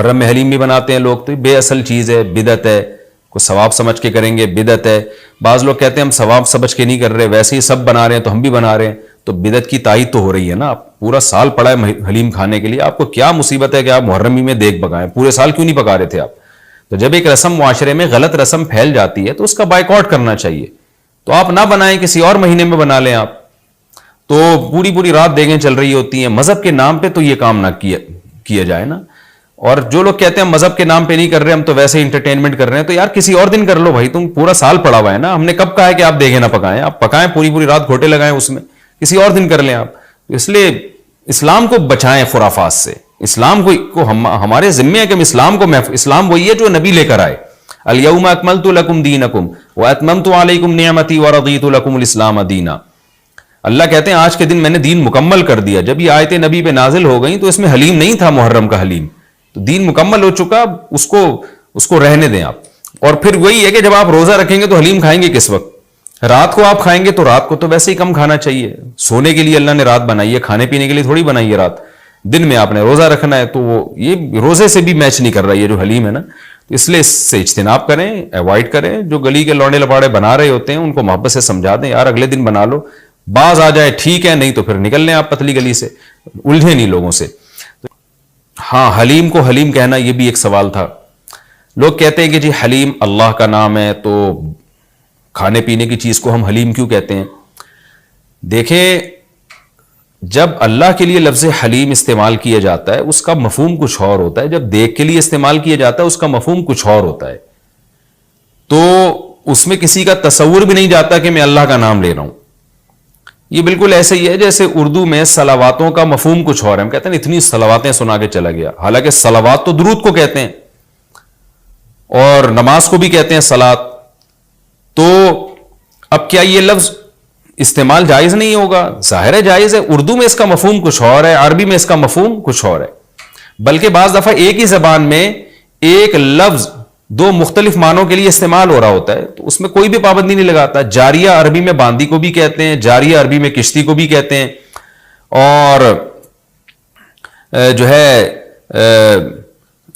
محرم میں حلیم بھی بناتے ہیں لوگ، تو بے اصل چیز ہے، بدعت ہے، کوئی ثواب سمجھ کے کریں گے بدعت ہے. بعض لوگ کہتے ہیں ہم ثواب سمجھ کے نہیں کر رہے، ویسے ہی سب بنا رہے ہیں تو ہم بھی بنا رہے ہیں، تو بدعت کی تائید تو ہو رہی ہے نا. آپ پورا سال پڑا ہے حلیم کھانے کے لیے، آپ کو کیا مصیبت ہے کہ آپ محرم میں دیگ پکائیں؟ پورے سال کیوں نہیں پکا رہے تھے آپ؟ تو جب ایک رسم معاشرے میں غلط رسم پھیل جاتی ہے تو اس کا بائیکاٹ کرنا چاہیے. تو آپ نہ بنائیں، کسی اور مہینے میں بنا لیں آپ. تو پوری رات دیگیں چل رہی ہوتی ہیں مذہب کے نام پہ، تو یہ کام نہ کیا جائے نا. اور جو لوگ کہتے ہیں ہم مذہب کے نام پہ نہیں کر رہے، ہم تو ویسے ہی انٹرٹینمنٹ کر رہے ہیں، تو یار کسی اور دن کر لو بھائی، تم پورا سال پڑا ہوا ہے نا. ہم نے کب کہا ہے کہ آپ دیگیں نہ پکائیں؟ آپ پکائیں، پوری رات گھوٹے لگائیں اس میں، کسی اور دن کر لیں آپ. اس لیے اسلام کو بچائیں خرافات سے. اسلام کو ہمارے ذمے ہے کہ ہم اسلام کو اسلام وہی ہے جو نبی لے کر آئے. الیوم اکملت لکم دینکم واتممت علیکم نعمتی ورضیت لکم الاسلام دینا. اللہ کہتے ہیں آج کے دن میں نے دین مکمل کر دیا. جب یہ آیتیں نبی پہ نازل ہو گئیں تو اس میں حلیم نہیں تھا، محرم کا حلیم. تو دین مکمل ہو چکا، اس کو رہنے دیں آپ. اور پھر وہی ہے کہ جب آپ روزہ رکھیں گے تو حلیم کھائیں گے کس وقت؟ رات کو آپ کھائیں گے تو رات کو تو ویسے ہی کم کھانا چاہیے. سونے کے لیے اللہ نے رات بنائی ہے، کھانے پینے کے لیے تھوڑی بنائی ہے رات. دن میں آپ نے روزہ رکھنا ہے، تو وہ یہ روزے سے بھی میچ نہیں کر رہا یہ جو حلیم ہے نا. اس لیے اس سے اجتناب کریں، ایوائڈ کریں. جو گلی کے لوڑے لپاڑے بنا رہے ہوتے ہیں ان کو محبت سے سمجھا دیں، یار اگلے دن بنا لو، باز آ جائے ٹھیک ہے، نہیں تو پھر نکل لیں آپ پتلی گلی سے، الجھے نہیں لوگوں سے. ہاں، حلیم کو حلیم کہنا یہ بھی ایک سوال تھا. لوگ کہتے ہیں کہ جی حلیم اللہ کا نام ہے تو کھانے پینے کی چیز کو ہم حلیم کیوں کہتے ہیں؟ دیکھیں، جب اللہ کے لیے لفظ حلیم استعمال کیا جاتا ہے اس کا مفہوم کچھ اور ہوتا ہے، جب دیکھ کے لیے استعمال کیا جاتا ہے اس کا مفہوم کچھ اور ہوتا ہے. تو اس میں کسی کا تصور بھی نہیں جاتا کہ میں اللہ کا نام لے رہا ہوں. یہ بالکل ایسے ہی ہے جیسے اردو میں صلواتوں کا مفہوم کچھ اور ہے. ہم کہتے ہیں اتنی صلواتیں سنا کے چلا گیا، حالانکہ صلوات تو درود کو کہتے ہیں اور نماز کو بھی کہتے ہیں صلات. تو اب کیا یہ لفظ استعمال جائز نہیں ہوگا؟ ظاہر ہے جائز ہے. اردو میں اس کا مفہوم کچھ اور ہے، عربی میں اس کا مفہوم کچھ اور ہے. بلکہ بعض دفعہ ایک ہی زبان میں ایک لفظ دو مختلف معنوں کے لیے استعمال ہو رہا ہوتا ہے، تو اس میں کوئی بھی پابندی نہیں لگاتا. جاریہ عربی میں باندی کو بھی کہتے ہیں، جاریہ عربی میں کشتی کو بھی کہتے ہیں. اور جو ہے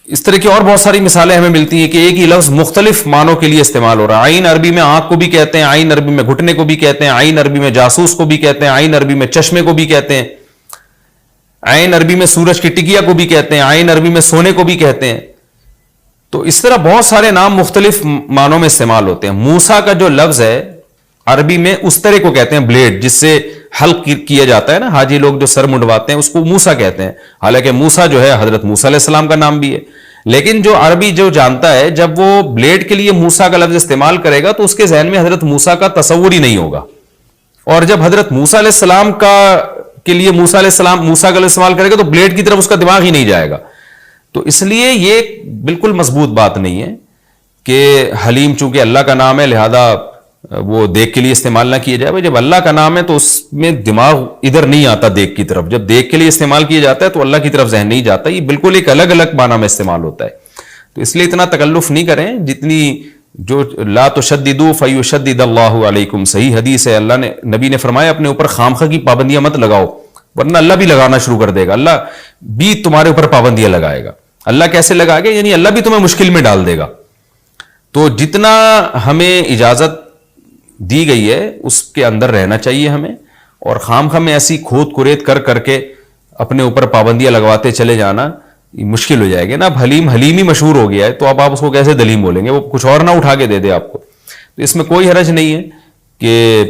اس طرح کی اور بہت ساری مثالیں ہمیں ملتی ہیں کہ ایک ہی لفظ مختلف معنوں کے لیے استعمال ہو رہا ہے. عین عربی میں آنکھ کو بھی کہتے ہیں، عین عربی میں گھٹنے کو بھی کہتے ہیں، عین عربی میں جاسوس کو بھی کہتے ہیں، عین عربی میں چشمے کو بھی کہتے ہیں، عین عربی میں سورج کی ٹکیا کو بھی کہتے ہیں، عین عربی میں سونے کو بھی کہتے ہیں. تو اس طرح بہت سارے نام مختلف معنوں میں استعمال ہوتے ہیں. موسیٰ کا جو لفظ ہے عربی میں اس طرح کو کہتے ہیں بلیڈ، جس سے حلق کیا جاتا ہے نا، حاجی لوگ جو سر منڈواتے ہیں اس کو موسیٰ کہتے ہیں. حالانکہ موسیٰ جو ہے حضرت موسیٰ علیہ السلام کا نام بھی ہے. لیکن جو عربی جو جانتا ہے جب وہ بلیڈ کے لیے موسیٰ کا لفظ استعمال کرے گا تو اس کے ذہن میں حضرت موسیٰ کا تصور ہی نہیں ہوگا. اور جب حضرت موسیٰ علیہ السلام کے لیے موسیٰ کا لفظ استعمال کرے گا تو بلیڈ کی طرف اس کا دماغ ہی نہیں جائے گا. تو اس لیے یہ بالکل مضبوط بات نہیں ہے کہ حلیم چونکہ اللہ کا نام ہے لہذا وہ دیکھ کے لیے استعمال نہ کیا جائے. بھائی جب اللہ کا نام ہے تو اس میں دماغ ادھر نہیں آتا دیکھ کی طرف. جب دیکھ کے لیے استعمال کیا جاتا ہے تو اللہ کی طرف ذہن نہیں جاتا. یہ بالکل ایک الگ الگ معنی میں استعمال ہوتا ہے. تو اس لیے اتنا تکلف نہیں کریں جتنی جو لا تشددوا فیشدد اللہ علیکم. صحیح حدیث ہے، اللہ نے نبی نے فرمایا اپنے اوپر خامخواہ کی پابندیاں مت لگاؤ ورنہ اللہ بھی لگانا شروع کر دے گا. اللہ بھی تمہارے اوپر پابندیاں لگائے گا. اللہ کیسے لگائے گا؟ یعنی اللہ بھی تمہیں مشکل میں ڈال دے گا. تو جتنا ہمیں اجازت دی گئی ہے اس کے اندر رہنا چاہیے ہمیں. اور خام میں ایسی کھود کریت کر کے اپنے اوپر پابندیاں لگواتے چلے جانا مشکل ہو جائے گا نا. اب حلیم ہی مشہور ہو گیا ہے تو اب آپ اس کو کیسے دلیم بولیں گے؟ وہ کچھ اور نہ اٹھا کے دے دے آپ کو. تو اس میں کوئی حرج نہیں ہے کہ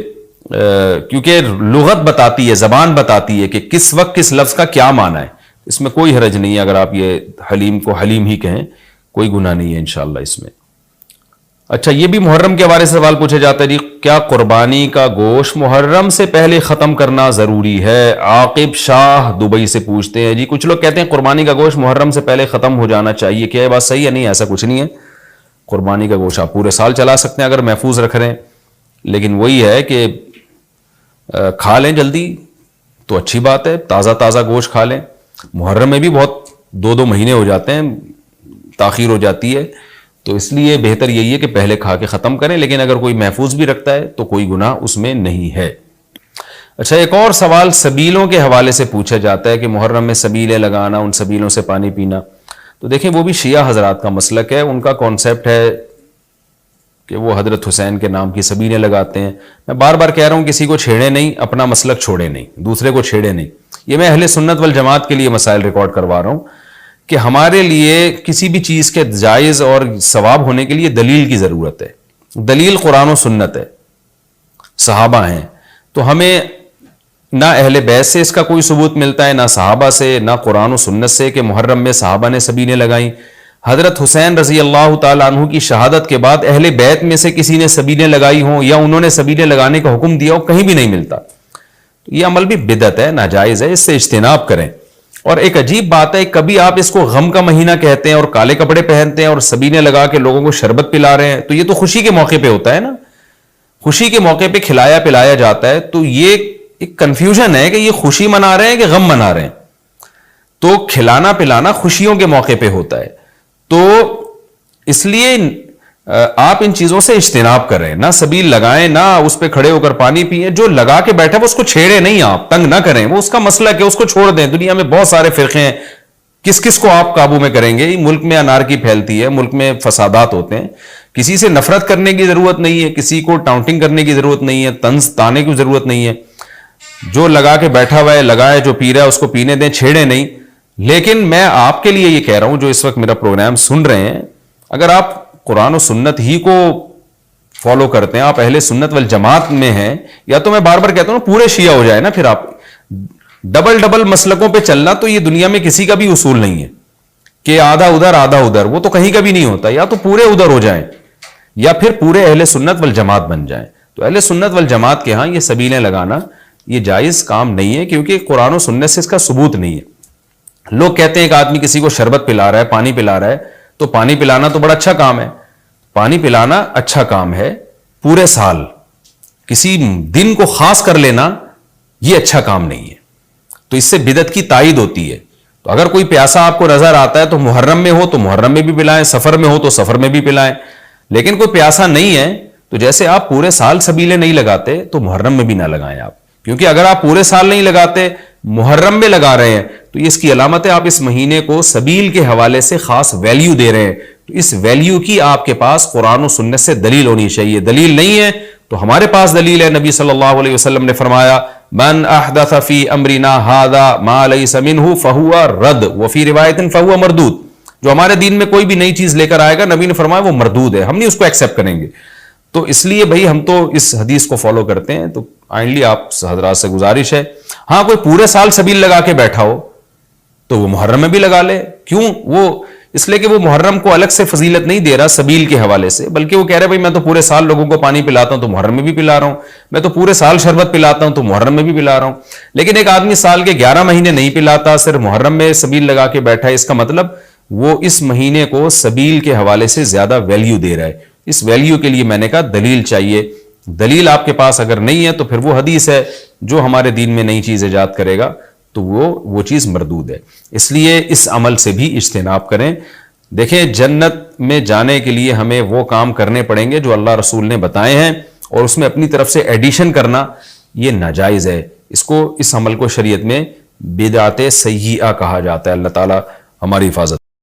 کیونکہ لغت بتاتی ہے، زبان بتاتی ہے کہ کس وقت کس لفظ کا کیا معنی ہے. اس میں کوئی حرج نہیں ہے اگر آپ یہ حلیم کو حلیم ہی کہیں، کوئی گناہ نہیں ہے انشاءاللہ اس میں. اچھا، یہ بھی محرم کے حوالے سے سوال پوچھا جاتا ہے جی، کیا قربانی کا گوشت محرم سے پہلے ختم کرنا ضروری ہے؟ عاقب شاہ دبئی سے پوچھتے ہیں جی. کچھ لوگ کہتے ہیں قربانی کا گوشت محرم سے پہلے ختم ہو جانا چاہیے، کیا یہ بات صحیح ہے؟ نہیں، ایسا کچھ نہیں ہے. قربانی کا گوشت آپ پورے سال چلا سکتے ہیں اگر محفوظ رکھ رہے ہیں. لیکن وہی ہے کہ کھا لیں جلدی تو اچھی بات ہے، تازہ گوشت کھا لیں. محرم میں بھی بہت 2 مہینے ہو جاتے ہیں، تاخیر ہو جاتی ہے. تو اس لیے بہتر یہی ہے کہ پہلے کھا کے ختم کریں. لیکن اگر کوئی محفوظ بھی رکھتا ہے تو کوئی گناہ اس میں نہیں ہے. اچھا، ایک اور سوال سبیلوں کے حوالے سے پوچھا جاتا ہے کہ محرم میں سبیلیں لگانا، ان سبیلوں سے پانی پینا. تو دیکھیں وہ بھی شیعہ حضرات کا مسلک ہے, ان کا کانسیپٹ ہے کہ وہ حضرت حسین کے نام کی سبیلیں لگاتے ہیں. میں بار بار کہہ رہا ہوں کسی کو چھیڑے نہیں, اپنا مسلک چھوڑے نہیں, دوسرے کو چھیڑے نہیں. یہ میں اہل سنت والجماعت کے لیے مسائل ریکارڈ کروا رہا ہوں کہ ہمارے لیے کسی بھی چیز کے جائز اور ثواب ہونے کے لیے دلیل کی ضرورت ہے. دلیل قرآن و سنت ہے, صحابہ ہیں. تو ہمیں نہ اہل بیت سے اس کا کوئی ثبوت ملتا ہے, نہ صحابہ سے, نہ قرآن و سنت سے کہ محرم میں صحابہ نے سبیلیں لگائیں. حضرت حسین رضی اللہ تعالیٰ عنہ کی شہادت کے بعد اہل بیت میں سے کسی نے سبیلیں لگائی ہوں یا انہوں نے سبیلیں لگانے کا حکم دیا ہو, کہیں بھی نہیں ملتا. یہ عمل بھی بدعت ہے, ناجائز ہے, اس سے اجتناب کریں. اور ایک عجیب بات ہے, کبھی آپ اس کو غم کا مہینہ کہتے ہیں اور کالے کپڑے پہنتے ہیں اور سبیلیں لگا کے لوگوں کو شربت پلا رہے ہیں. تو یہ تو خوشی کے موقع پہ ہوتا ہے نا, خوشی کے موقع پہ کھلایا پلایا جاتا ہے. تو یہ ایک کنفیوژن ہے کہ یہ خوشی منا رہے ہیں کہ غم منا رہے ہیں. تو کھلانا پلانا خوشیوں کے موقع پہ ہوتا ہے. تو اس لیے آپ ان چیزوں سے اجتناب کریں, نہ سبیل لگائیں, نہ اس پہ کھڑے ہو کر پانی پئیں. جو لگا کے بیٹھا وہ اس کو چھیڑے نہیں, آپ تنگ نہ کریں, وہ اس کا مسلک ہے, اس کو چھوڑ دیں. دنیا میں بہت سارے فرقے ہیں, کس کس کو آپ قابو میں کریں گے؟ ملک میں انارکی پھیلتی ہے, ملک میں فسادات ہوتے ہیں. کسی سے نفرت کرنے کی ضرورت نہیں ہے, کسی کو ٹاؤنٹنگ کرنے کی ضرورت نہیں ہے, طنز تانے کی ضرورت نہیں ہے. جو لگا کے بیٹھا ہوا ہے لگائے, جو پی رہا ہے اس کو پینے دیں, چھیڑے نہیں. لیکن میں آپ کے لیے یہ کہہ رہا ہوں جو اس وقت میرا پروگرام سن رہے ہیں, اگر آپ قرآن و سنت ہی کو فالو کرتے ہیں, آپ اہل سنت والجماعت میں ہیں, یا تو میں بار بار کہتا ہوں پورے شیعہ ہو جائے نا. پھر آپ ڈبل مسلکوں پہ چلنا تو یہ دنیا میں کسی کا بھی اصول نہیں ہے کہ آدھا ادھر آدھا ادھر, وہ تو کہیں کا بھی نہیں ہوتا. یا تو پورے ادھر ہو جائیں یا پھر پورے اہل سنت والجماعت بن جائیں. تو اہل سنت والجماعت کے ہاں یہ سبیلیں لگانا یہ جائز کام نہیں ہے, کیونکہ قرآن و سنت سے اس کا ثبوت نہیں ہے. لوگ کہتے ہیں کہ آدمی کسی کو شربت پلا رہا ہے, پانی پلا رہا ہے, تو پانی پلانا تو بڑا اچھا کام ہے. پانی پلانا اچھا کام ہے, پورے سال کسی دن کو خاص کر لینا یہ اچھا کام نہیں ہے. تو اس سے بدعت کی تائید ہوتی ہے. تو اگر کوئی پیاسا آپ کو نظر آتا ہے تو محرم میں ہو تو محرم میں بھی پلائیں, سفر میں ہو تو سفر میں بھی پلائیں. لیکن کوئی پیاسا نہیں ہے تو جیسے آپ پورے سال سبیلیں نہیں لگاتے تو محرم میں بھی نہ لگائیں آپ. کیونکہ اگر آپ پورے سال نہیں لگاتے, محرم میں لگا رہے ہیں, تو یہ اس کی علامت ہے آپ اس مہینے کو سبیل کے حوالے سے خاص ویلیو دے رہے ہیں. تو اس ویلیو کی آپ کے پاس قرآن و سنت سے دلیل ہونی چاہیے. دلیل نہیں ہے تو ہمارے پاس دلیل ہے. نبی صلی اللہ علیہ وسلم نے فرمایا من احدث فی امرنا ھذا ما لیس منہ فہو رد وفی روایت فہو مردود. جو ہمارے دین میں کوئی بھی نئی چیز لے کر آئے گا, نبی نے فرمایا وہ مردود ہے, ہم نہیں اس کو ایکسیپٹ کریں گے. تو اس لیے بھائی ہم تو اس حدیث کو فالو کرتے ہیں. تو کائنڈلی آپ حضرات سے گزارش ہے, ہاں کوئی پورے سال سبیل لگا کے بیٹھا ہو تو وہ محرم میں بھی لگا لے. کیوں؟ وہ اس لیے کہ وہ محرم کو الگ سے فضیلت نہیں دے رہا سبیل کے حوالے سے, بلکہ وہ کہہ رہے بھائی میں تو پورے سال لوگوں کو پانی پلاتا ہوں تو محرم میں بھی پلا رہا ہوں, میں تو پورے سال شربت پلاتا ہوں تو محرم میں بھی پلا رہا ہوں. لیکن ایک آدمی سال کے 11 مہینے نہیں پلاتا, صرف محرم میں سبیل لگا کے بیٹھا ہے, اس کا مطلب وہ اس مہینے کو سبیل کے حوالے سے زیادہ ویلیو دے رہا ہے. اس ویلیو کے لیے میں نے کہا دلیل چاہیے. دلیل آپ کے پاس اگر نہیں ہے تو پھر وہ حدیث ہے جو ہمارے دین میں نئی چیز ایجاد کرے گا تو وہ چیز مردود ہے. اس لیے اس عمل سے بھی اجتناب کریں. دیکھیں جنت میں جانے کے لیے ہمیں وہ کام کرنے پڑیں گے جو اللہ رسول نے بتائے ہیں, اور اس میں اپنی طرف سے ایڈیشن کرنا یہ ناجائز ہے. اس عمل کو شریعت میں بدعت سیئہ کہا جاتا ہے. اللہ تعالی ہماری حفاظت